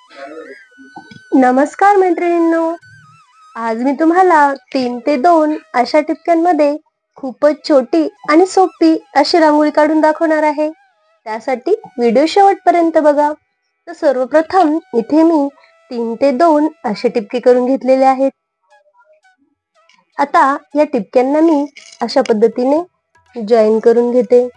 नमस्कार मैत्रिणींनो, आज मी तुम्हाला 3 ते 2 अशा टिपक्यांमध्ये खूपच छोटी आणि सोपी अशी रांगोळी काढून दाखवणार आहे. त्यासाठी व्हिडिओ शेवटपर्यंत बघा. तर सर्वप्रथम इथे मी 3 ते 2 असे टिपके करून घेतलेले आहेत. आता या टिपक्यांना मी अशा पद्धतीने जॉईन करून घेते.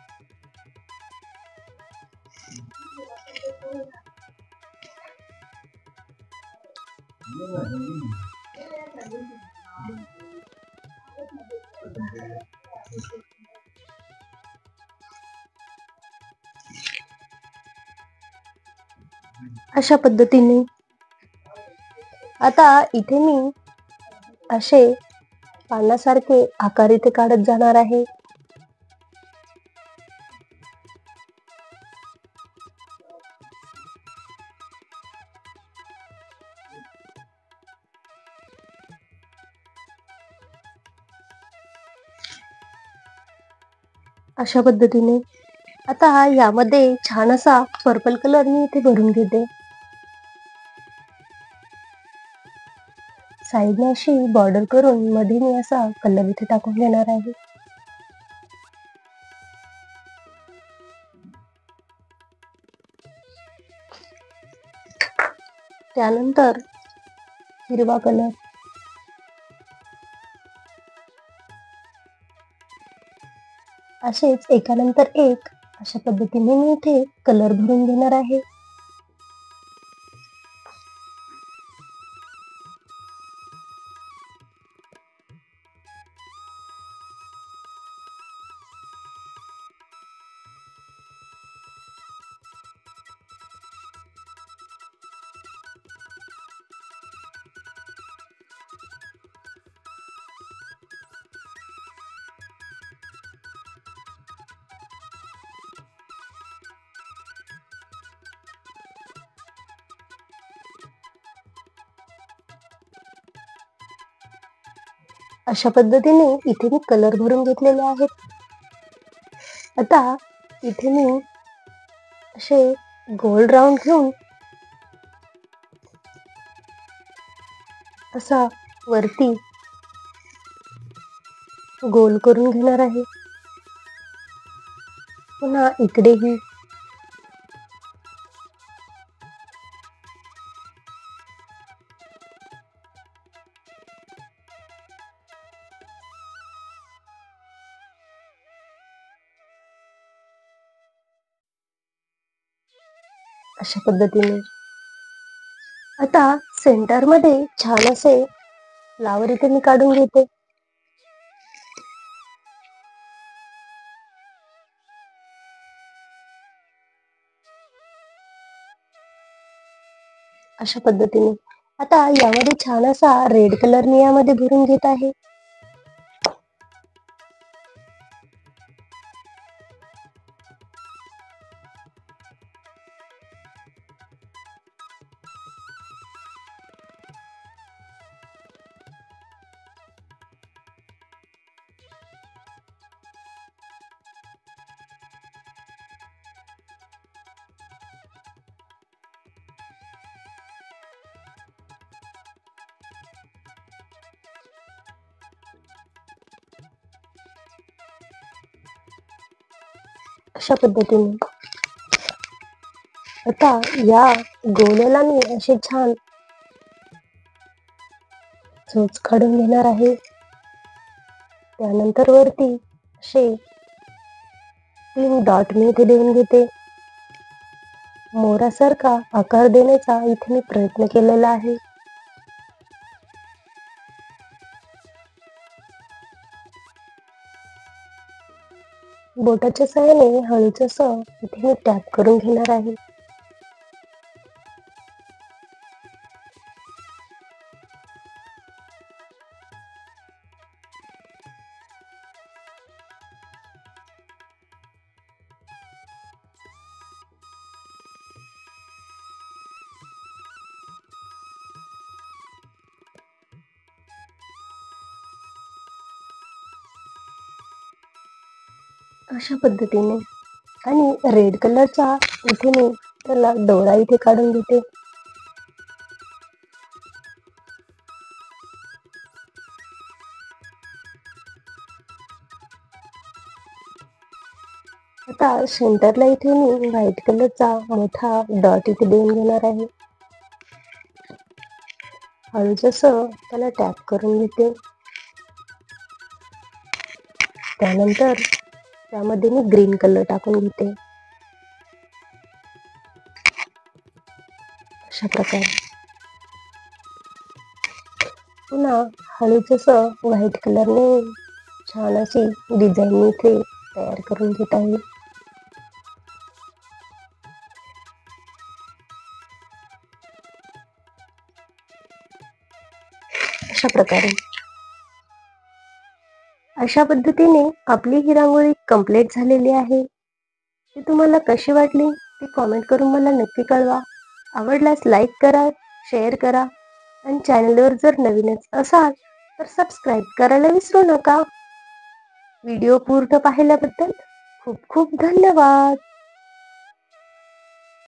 अशा पद्धतीने आता इथे मी असे पानासारखे आकार इथे काढत जाणार आहे. अशा पद्धतीने आता यामध्ये छान असा पर्पल कलर मी इथे भरून घेते. साईडने अशी बॉर्डर करून मध्ये मी असा कलर इथे टाकून घेणार आहे. त्यानंतर हिरवा कलर, असेच एकानंतर एक अशा पद्धतीने मी इथे कलर भरून घेणार आहे. अशा पद्धतीने इथे मी कलर भरून घेतलेले आहेत. आता इथे मी असे गोल राऊंड घेऊन असा वरती गोल करून घेणार आहे. पुन्हा इकडेही अशा पद्धतीने. आता सेंटर मध्ये छान असे फ्लावर इथे मी काढून घेते. अशा पद्धतीने आता यामध्ये छान असा रेड कलर मी यामध्ये भरून घेत आहे. अशा पद्धतीने आता या गोल्याला मी असे छान चोच काढून घेणार आहे. त्यानंतर वरती असे 3 डॉट मी इथे देऊन घेते. मोरासारखा आकार देण्याचा इथे मी प्रयत्न केलेला आहे. बोटाच्या सहाय्याने हळूच असं इथे मी टॅप करून घेणार आहे. अशा पद्धतीने आणि रेड कलरचा इथे मी त्याला डोळा इथे काढून घेते. आता सेंटरला इथे मी व्हाईट कलरचा मोठा डॉट इथे देऊन घेणार आहे. हळूच असं त्याला टॅप करून घेते. त्यानंतर त्यामध्ये मी ग्रीन कलर टाकून घेते. अशा प्रकारे पुन्हा हळूच असं व्हाईट कलरने छान अशी डिझाईन मी इथे तयार करून घेत आहे. अशा प्रकारे अशा पद्धतीने आपली ही रांगोळी कंप्लीट झालेली आहे. ती तुम्हाला कशी वाटली ती कॉमेंट करून मला नक्की कळवा. आवडल्यास लाईक करा, शेअर करा आणि चॅनलवर जर नवीनच असाल तर सबस्क्राईब करायला विसरू नका. व्हिडिओ पूर्ण पाहिल्याबद्दल खूप खूप धन्यवाद.